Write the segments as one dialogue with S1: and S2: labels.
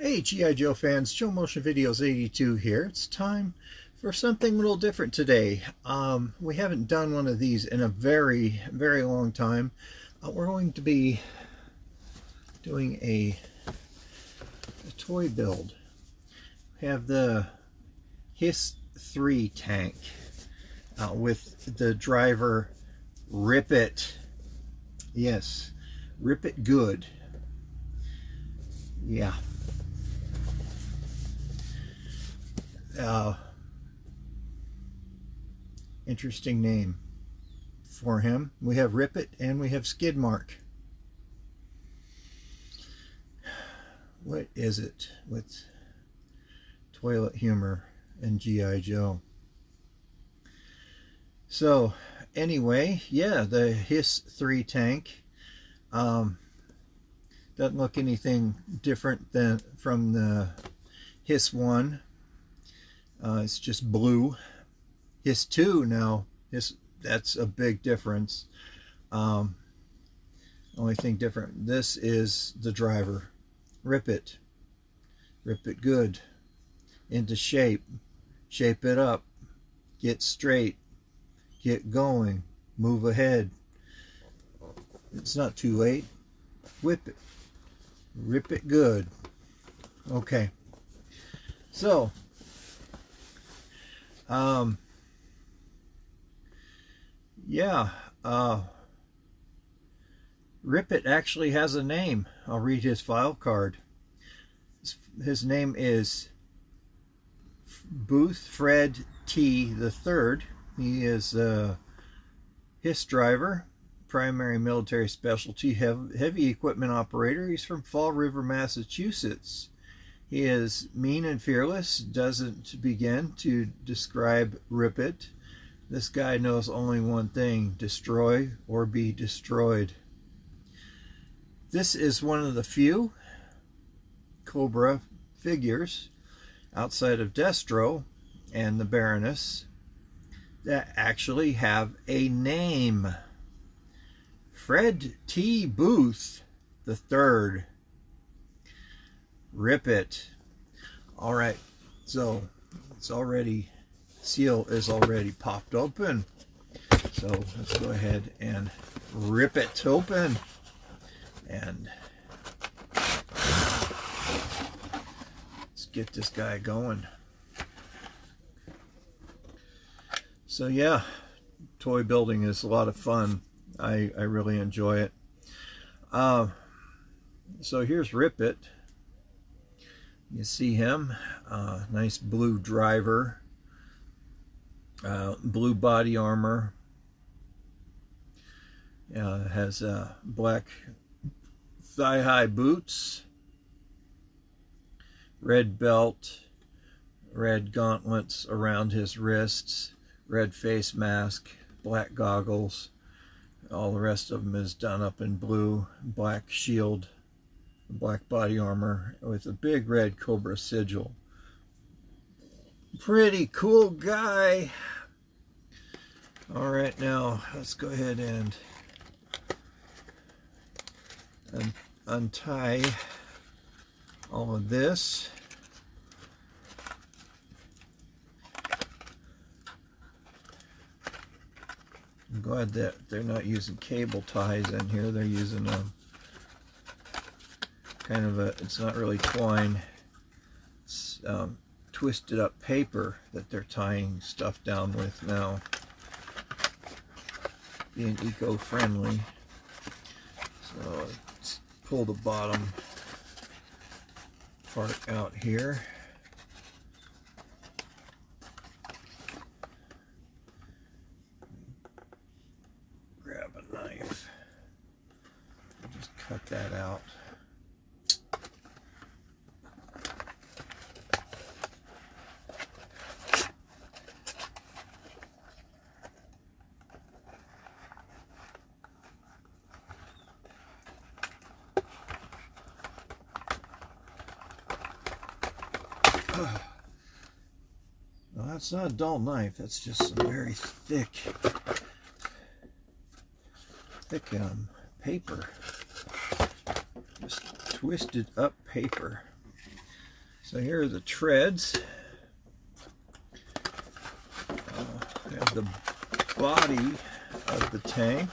S1: Hey G.I. Joe fans, Joe Motion Videos 82 here. It's time for something a little different today. We haven't done one of these in a very long time. We're going to be doing a toy build. We have the Hiss 3 tank with the driver Rip It. Yes, Rip It Good. Yeah. Interesting name for him. We have Rip It and we have Skidmark. What is it with toilet humor and G.I. Joe? So anyway, yeah, the Hiss 3 tank doesn't look anything different than from the Hiss 1. It's just blue. Hiss 2 now, that's a big difference. Only thing different, this is the driver. Rip it good, into shape, shape it up, get straight, get going, move ahead. It's not too late. Whip it, rip it good. Okay, so yeah, Rip It actually has a name. I'll read his file card. His name is Booth Fred T. the Third. He is a Hiss driver, primary military specialty, heavy equipment operator. He's from Fall River, Massachusetts. He is mean and fearless, doesn't begin to describe Rip It. This guy knows only one thing: destroy or be destroyed. This is one of the few Cobra figures outside of Destro and the Baroness that actually have a name. Fred T. Booth the Third. Rip It. All right, so it's already, seal is already popped open. So let's go ahead and rip it open. And let's get this guy going. So yeah, toy building is a lot of fun. I really enjoy it. So here's Rip It. You see him, nice blue driver, blue body armor, has black thigh-high boots, red belt, red gauntlets around his wrists, red face mask, black goggles. All the rest of him is done up in blue, black shield, black body armor with a big red Cobra sigil. Pretty cool guy. All right, now let's go ahead and untie all of this. I'm glad that they're not using cable ties in here. They're using a kind of a, it's not really twine, it's twisted up paper that they're tying stuff down with now, being eco-friendly. So let's pull the bottom part out here. Grab a knife, just cut that out. Well, that's not a dull knife, that's just some very thick paper. Just twisted up paper. So here are the treads. Have the body of the tank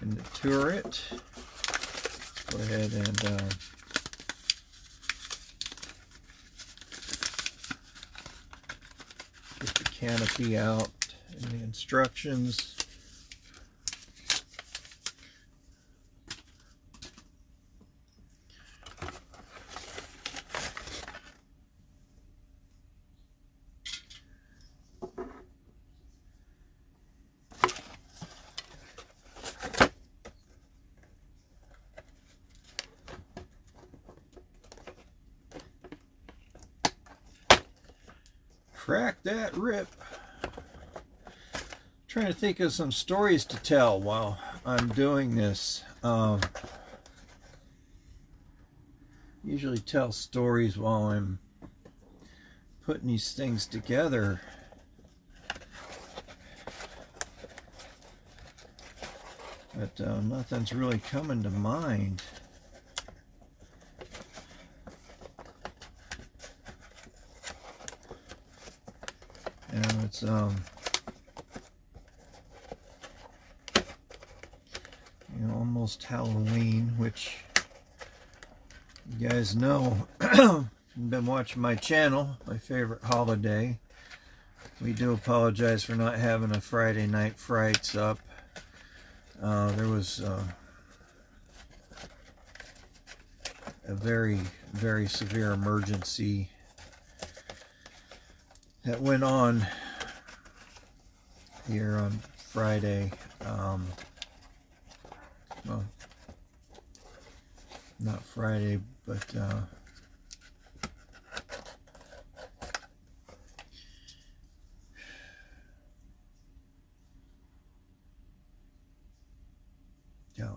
S1: and the turret. Go ahead and get the canopy out and the instructions. Crack that rip. Trying to think of some stories to tell while I'm doing this. Usually tell stories while I'm putting these things together. But nothing's really coming to mind. It's almost Halloween, which you guys know. You've been watching my channel, my favorite holiday. We do apologize for not having a Friday Night Frights up. There was a very, very severe emergency that went on here on Friday. Well, not Friday, but yeah,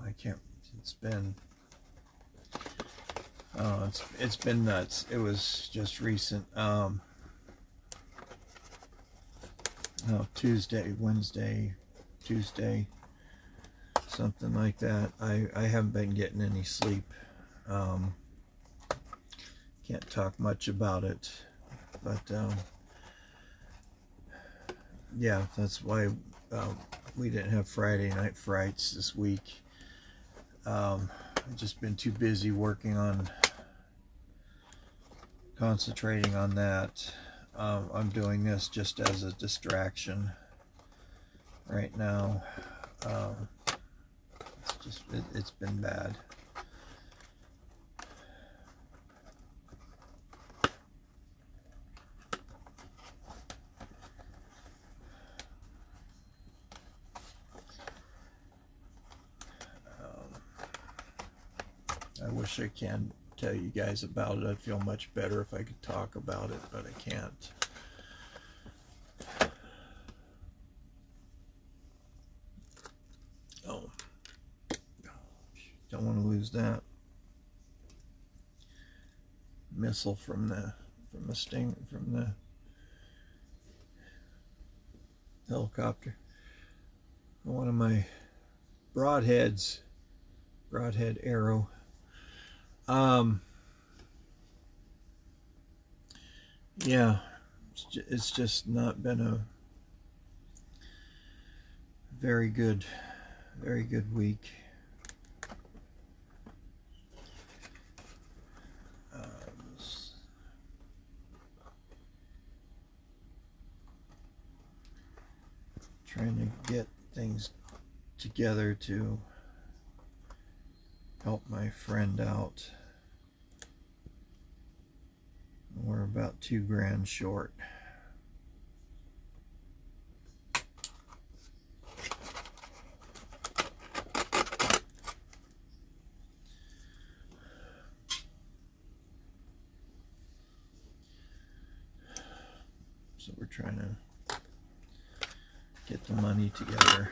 S1: I can't. It's been it's been nuts. It was just recent. Tuesday, Wednesday, Tuesday, something like that. I haven't been getting any sleep. Can't talk much about it, but yeah, that's why we didn't have Friday Night Frights this week. I've just been too busy working on concentrating on that. I'm doing this just as a distraction right now. It's been bad. I wish I can tell you guys about it. I'd feel much better if I could talk about it, but I can't. Oh, don't want to lose that missile from the helicopter. One of my broadhead arrow. Yeah, it's just not been a very good week. Trying to get things together to help my friend out. We're about $2,000 short. So we're trying to get the money together.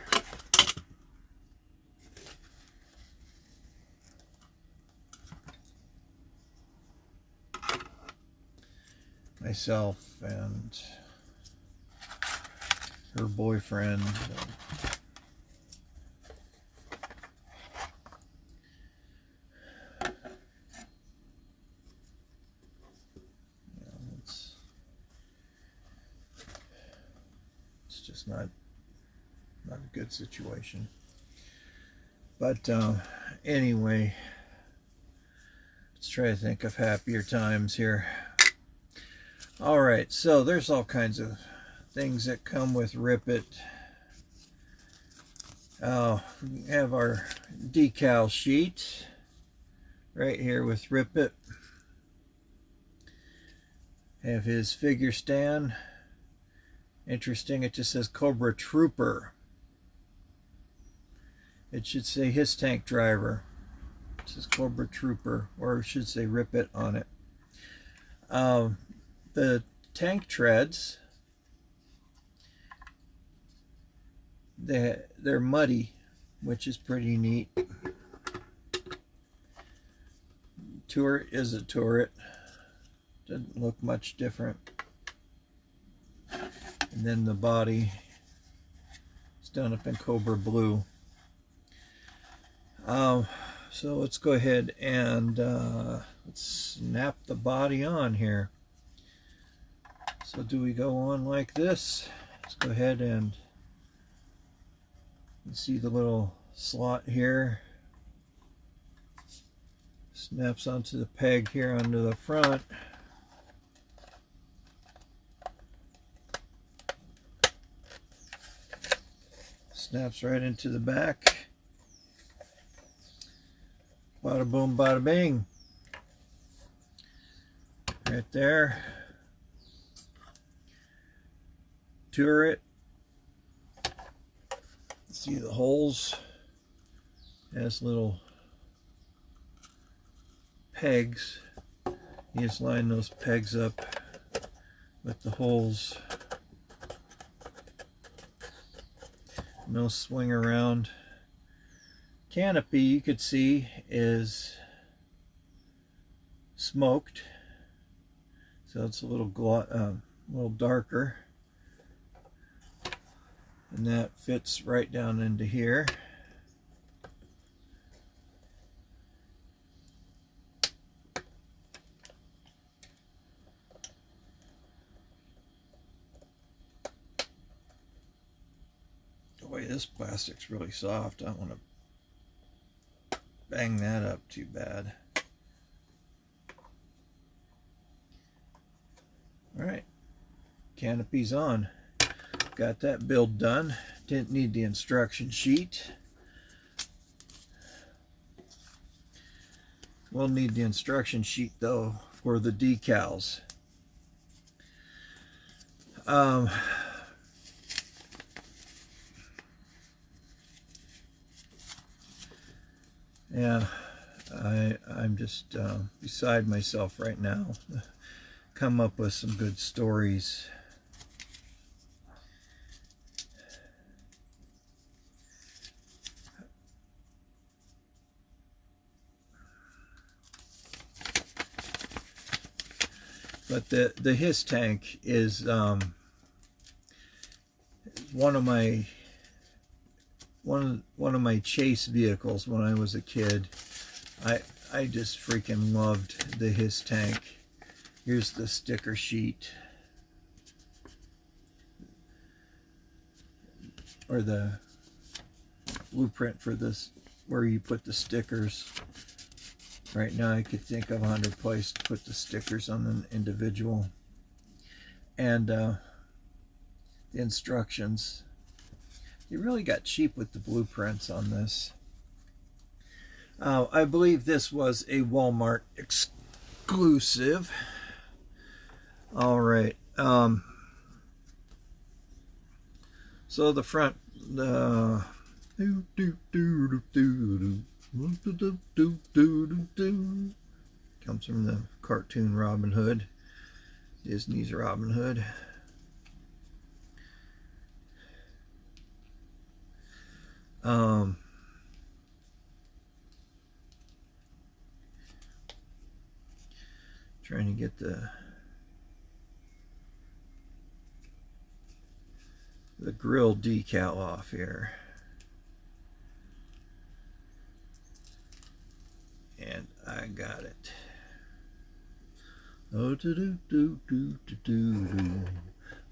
S1: Myself and her boyfriend. not a good situation. But anyway, let's try to think of happier times here. All right, so there's all kinds of things that come with Rip It. We have our decal sheet right here with Rip It. Have his figure stand. Interesting, it just says Cobra Trooper. It should say his tank driver. It says Cobra Trooper, or it should say Rip It on it. The tank treads, they're muddy, which is pretty neat. Turret is a turret. Doesn't look much different. And then the body is done up in Cobra Blue. So let's go ahead and let's snap the body on here. So do we go on like this? Let's go ahead and see the little slot here. Snaps onto the peg here onto the front. Snaps right into the back. Bada boom, bada bing. Right there. Turret. See the holes. Has little pegs. You just line those pegs up with the holes. No swing around. Canopy, you could see, is smoked, so it's a little darker, and that fits right down into here. Boy, this plastic's really soft. I don't want to bang that up too bad. Alright, canopy's on. Got that build done. Didn't need the instruction sheet. We'll need the instruction sheet though for the decals. Yeah, I'm just beside myself right now. Come up with some good stories. But the his tank is one of my chase vehicles when I was a kid. I just freaking loved the his tank. Here's the sticker sheet, or the blueprint for this, where you put the stickers. Right now I could think of 100 places to put the stickers on an individual. And the instructions. You really got cheap with the blueprints on this. I believe this was a Walmart exclusive. All right. So the front, comes from the cartoon Robin Hood, Disney's Robin Hood. Trying to get the grill decal off here. And I got it. Oh,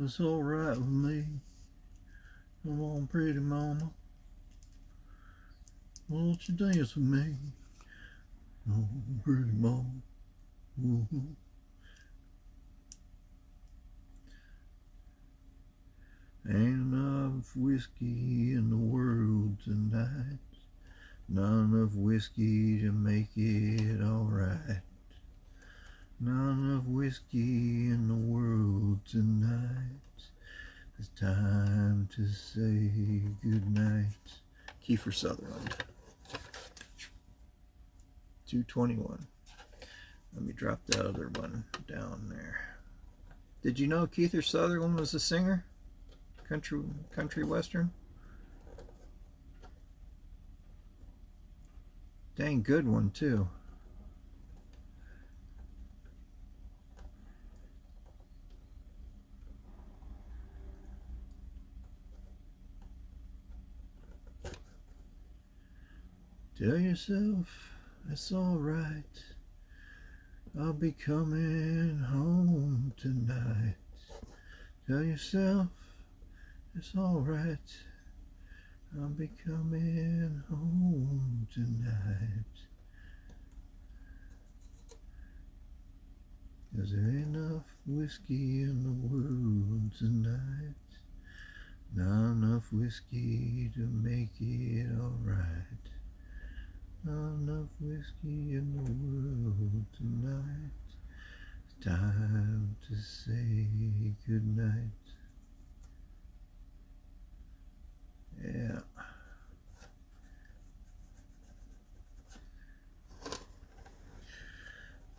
S1: It's alright with me. Come on, pretty mama. Won't you dance with me? Oh, pretty mama. Ooh. Ain't enough whiskey in the world tonight. Not enough whiskey to make it alright. Not enough whiskey in the world tonight. It's time to say goodnight. Kiefer Sutherland. 221. Let me drop that other one down there. Did you know Kiefer Sutherland was a singer? Country western? Dang good one too. Tell yourself it's alright. I'll be coming home tonight. Tell yourself it's alright. I'll be coming home tonight. 'Cause there ain't enough whiskey in the world tonight. Not enough whiskey to make it alright. Not enough whiskey in the world tonight. It's time to say goodnight. Yeah.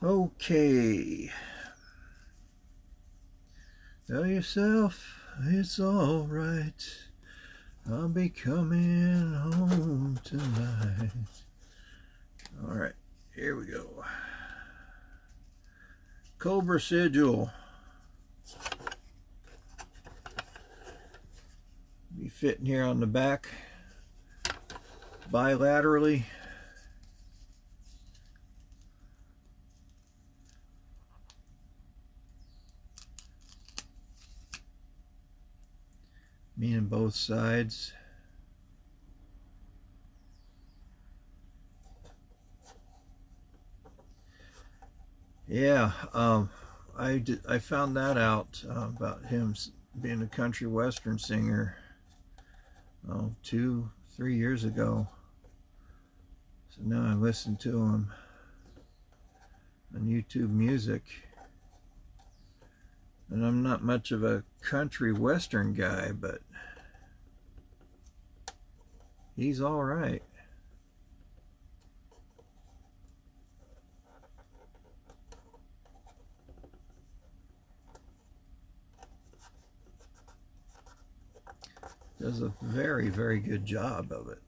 S1: Okay. Tell yourself it's all right. I'll be coming home tonight. All right, here we go. Cobra sigil. Be fitting here on the back bilaterally. Meaning both sides. Yeah, I found that out about him being a country western singer 2-3 years ago. So now I listen to him on YouTube Music. And I'm not much of a country western guy, but he's all right. Does a very, very good job of it.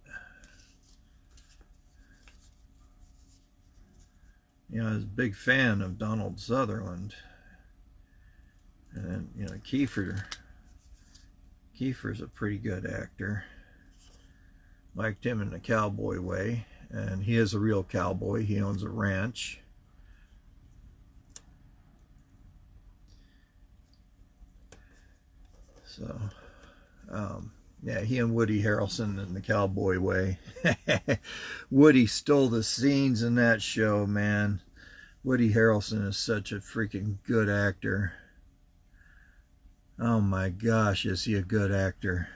S1: You know, I was a big fan of Donald Sutherland. And, you know, Kiefer's a pretty good actor. Liked him in the cowboy way. And he is a real cowboy. He owns a ranch. So, yeah, he and Woody Harrelson in the cowboy way. Woody stole the scenes in that show, man. Woody Harrelson is such a freaking good actor. Oh my gosh, is he a good actor.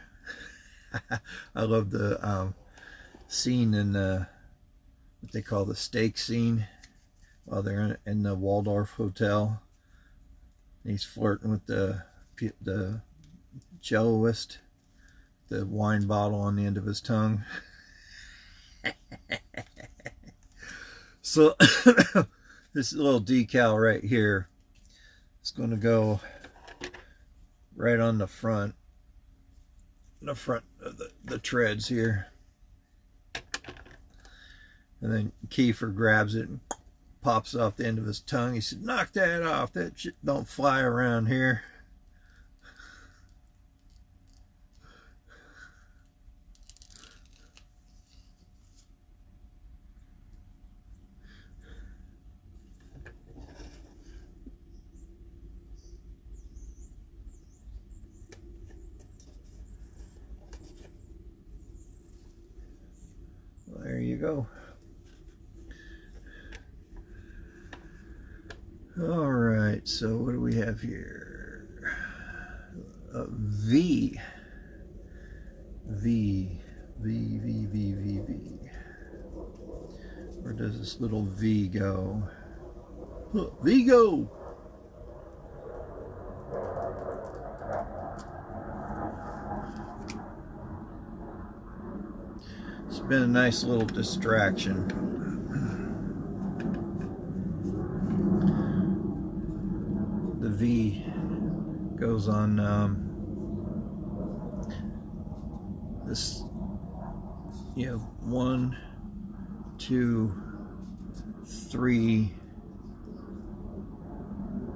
S1: I love the scene in the, what they call the steak scene, while they're in the Waldorf Hotel. He's flirting with the celloist, the wine bottle on the end of his tongue. So this little decal right here is going to go right on the front of the treads here. And then Kiefer grabs it and pops off the end of his tongue. He said, knock that off. That shit don't fly around here. you go. All right, so what do we have here? V. V. V, V, V, V, V. Where does this little V go? V go! It's been a nice little distraction. The V goes on this, 1, 2, 3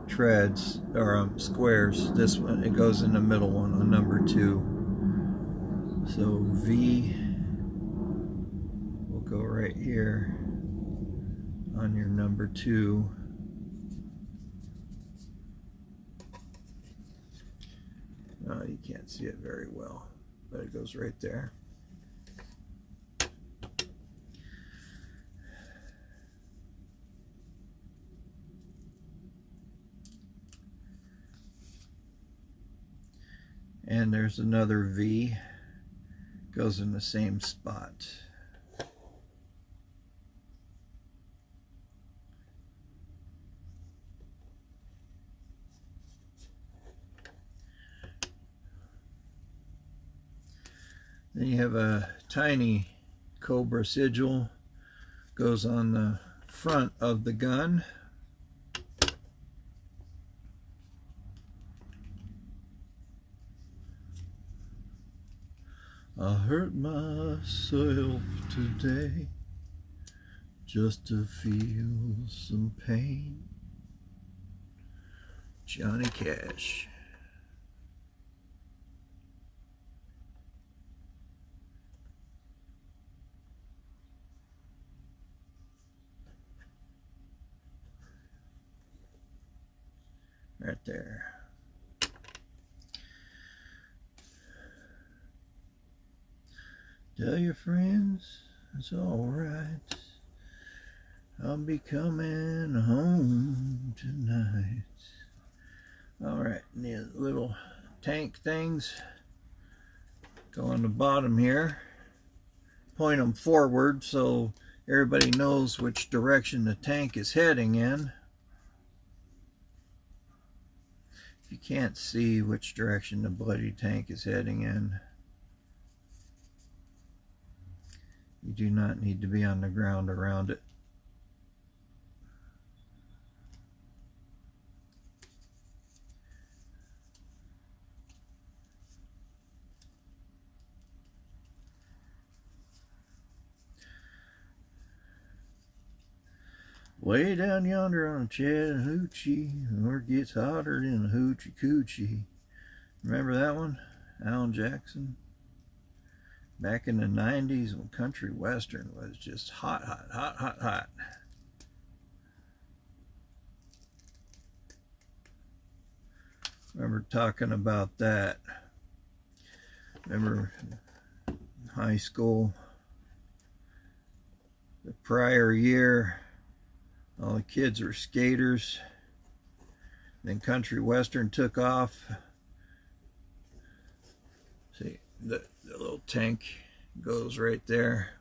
S1: treads or squares. This one, it goes in the middle one on number 2. So V will go right here on your number 2. Oh, you can't see it very well, but it goes right there. And there's another V, goes in the same spot. Then you have a tiny Cobra sigil, goes on the front of the gun. I hurt myself today just to feel some pain. Johnny Cash. Right there. Tell your friends it's alright. I'll be coming home tonight. Alright, the little tank things go on the bottom here. Point them forward so everybody knows which direction the tank is heading in. If you can't see which direction the bloody tank is heading in, you do not need to be on the ground around it. Way down yonder on Chattahoochee, where it gets hotter than a hoochie coochie. Remember that one? Alan Jackson? Back in the 90s when country western was just hot, hot, hot, hot, hot. Remember talking about that. Remember high school, the prior year, all the kids were skaters. Then country western took off. See, the little tank goes right there.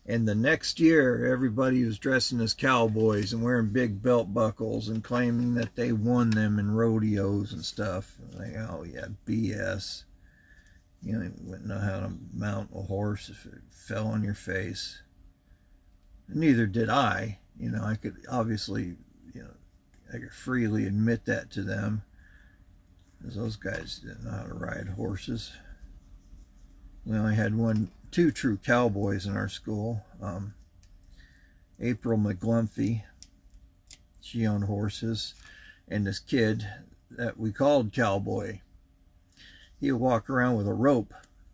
S1: And the next year, everybody was dressing as cowboys and wearing big belt buckles and claiming that they won them in rodeos and stuff. Like, oh yeah, BS. You wouldn't know how to mount a horse if it fell on your face. Neither did I. I could obviously, I could freely admit that to them, because those guys didn't know how to ride horses. We only had two true cowboys in our school. April McGlumphy, she owned horses, and this kid that we called Cowboy, he would walk around with a rope,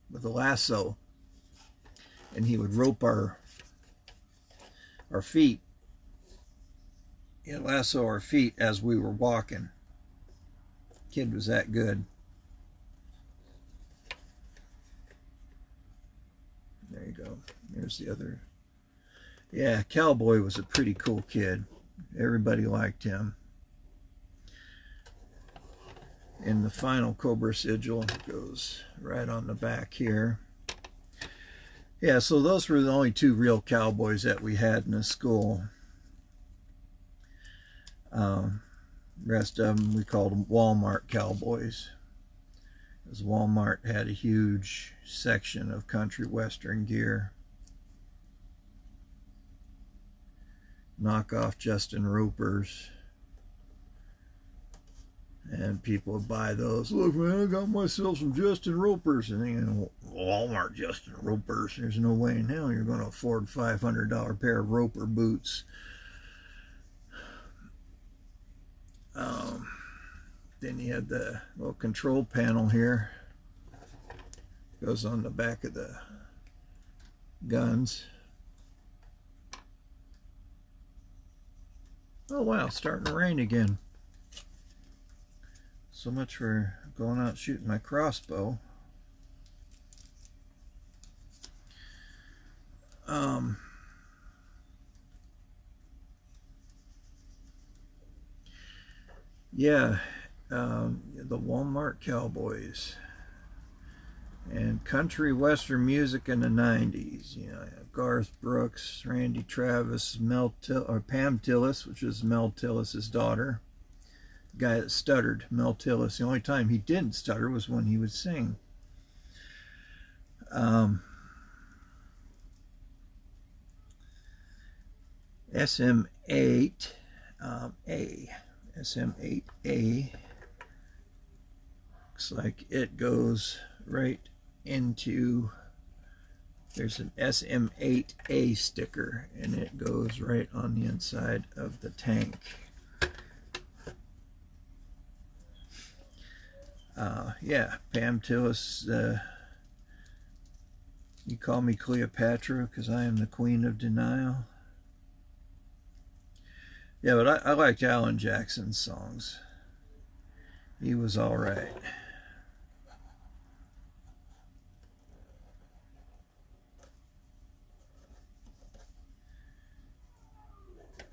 S1: with a lasso, and he would rope our feet. He'd lasso our feet as we were walking. Kid was that good. There you go. Here's the other Yeah, Cowboy was a pretty cool kid. Everybody liked him. And the final Cobra sigil goes right on the back here. Yeah, so those were the only two real cowboys that we had in the school. Rest of them we called them Walmart cowboys, because Walmart had a huge section of country western gear. Knockoff Justin Ropers. And people would buy those. Look, man, I got myself some Justin Ropers. And thinking, Walmart Justin Ropers. There's no way in hell you're going to afford $500 pair of Roper boots. Then you had the little control panel here. Goes on the back of the guns. Oh wow, it's starting to rain again. So much for going out shooting my crossbow. Yeah, the Walmart Cowboys and country western music in the 90s. You know, Garth Brooks, Randy Travis, Pam Tillis, which is Mel Tillis's daughter. The guy that stuttered, Mel Tillis. The only time he didn't stutter was when he would sing. SM8A. SM8A. Looks like it goes right into, there's an SM8A sticker, and it goes right on the inside of the tank. Yeah, Pam Tillis, you call me Cleopatra because I am the queen of denial. Yeah, but I liked Alan Jackson's songs. He was all right.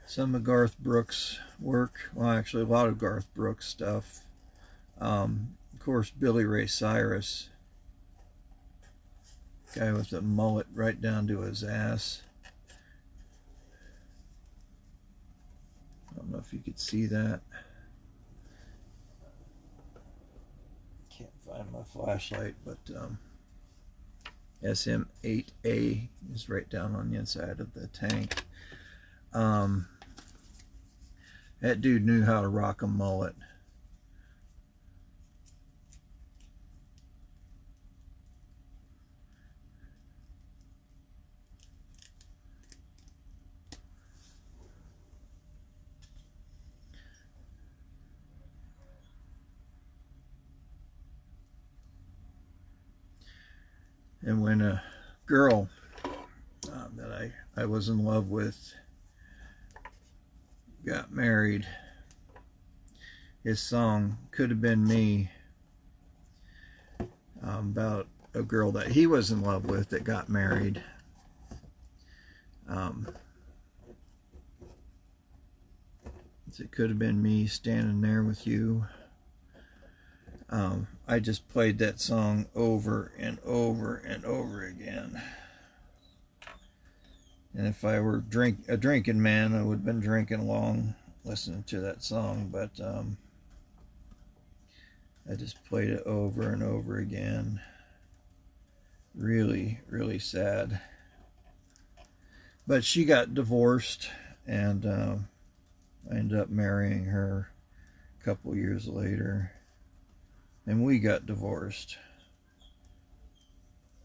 S1: Some of Garth Brooks' work, well, actually a lot of Garth Brooks stuff. Of course, Billy Ray Cyrus, guy with a mullet right down to his ass. I don't know if you could see that. Can't find my flashlight, but SM8A is right down on the inside of the tank. That dude knew how to rock a mullet. And when a girl that I was in love with got married, his song Could Have Been Me, about a girl that he was in love with that got married. It could have been me standing there with you. I just played that song over and over and over again. And if I were a drinking man, I would have been drinking along listening to that song. But I just played it over and over again. Really, really sad. But she got divorced, and I ended up marrying her a couple years later. And we got divorced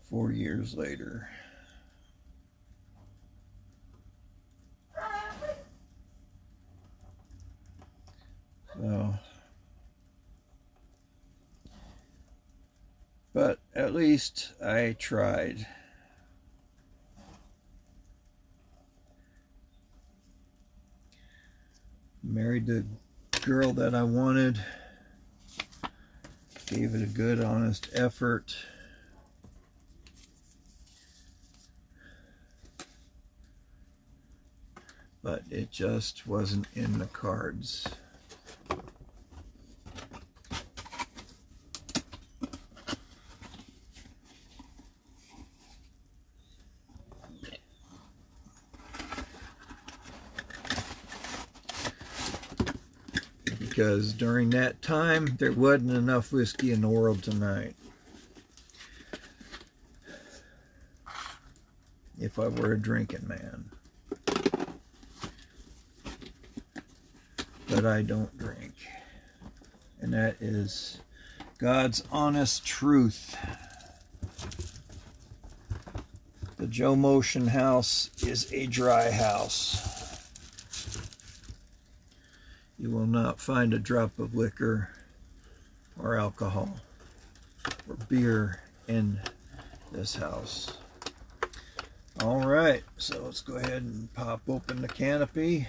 S1: 4 years later. So, but at least I tried. Married the girl that I wanted. Gave it a good, honest effort. but it just wasn't in the cards. Because during that time, there wasn't enough whiskey in the world tonight. If I were a drinking man. But I don't drink. And that is God's honest truth. The Joe Motion house is a dry house. You will not find a drop of liquor or alcohol or beer in this house. All right, so let's go ahead and pop open the canopy.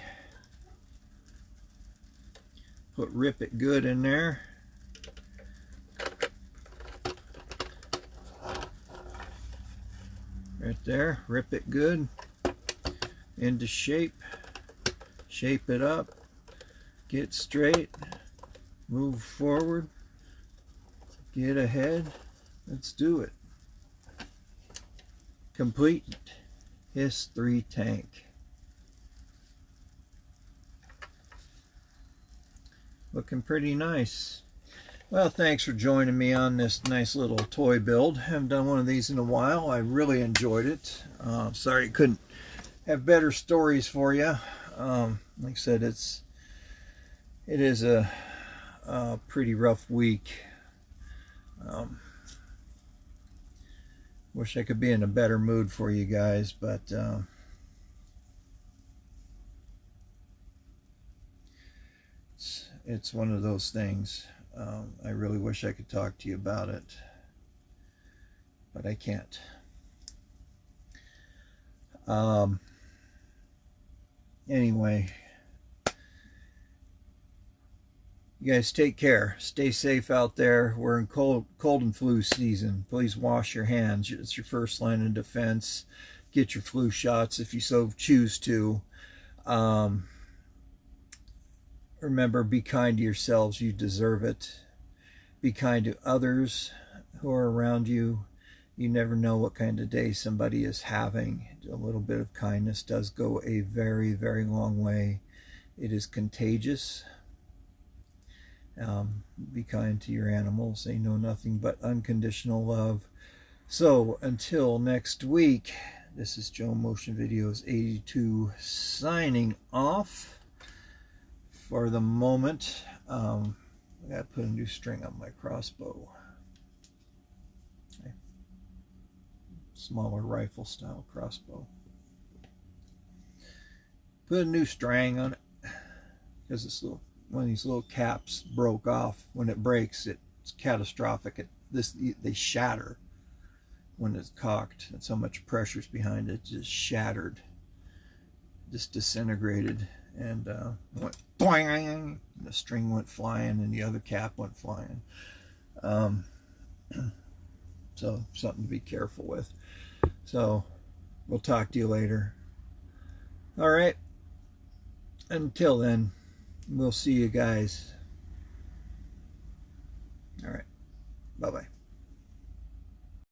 S1: Put Rip It Good in there. Right there, Rip It Good. Into shape. Shape it up. Get straight. Move forward. Get ahead. Let's do it. Complete His 3 tank. Looking pretty nice. Well, thanks for joining me on this nice little toy build. Haven't done one of these in a while. I really enjoyed it. Sorry I couldn't have better stories for you. Like I said, it is a pretty rough week. Wish I could be in a better mood for you guys, but it's one of those things. I really wish I could talk to you about it, but I can't. Anyway, you guys take care. Stay safe out there. We're in cold and flu season. Please wash your hands. It's your first line of defense. Get your flu shots if you so choose to. Remember, be kind to yourselves. You deserve it. Be kind to others who are around you. You never know what kind of day somebody is having. A little bit of kindness does go a very, very long way. It is contagious. Be kind to your animals. They know nothing but unconditional love. So until next week, this is Joe Motion Videos 82 signing off for the moment. I gotta put a new string on my crossbow. Okay. Smaller rifle style crossbow. Put a new string on it because this little one of these little caps broke off. When it breaks, it's catastrophic. They shatter when it's cocked. That's how much pressure's behind it. Just shattered, just disintegrated, and went boing. The string went flying, and the other cap went flying. So something to be careful with. So we'll talk to you later. All right. Until then, we'll see you guys. All right. Bye-bye.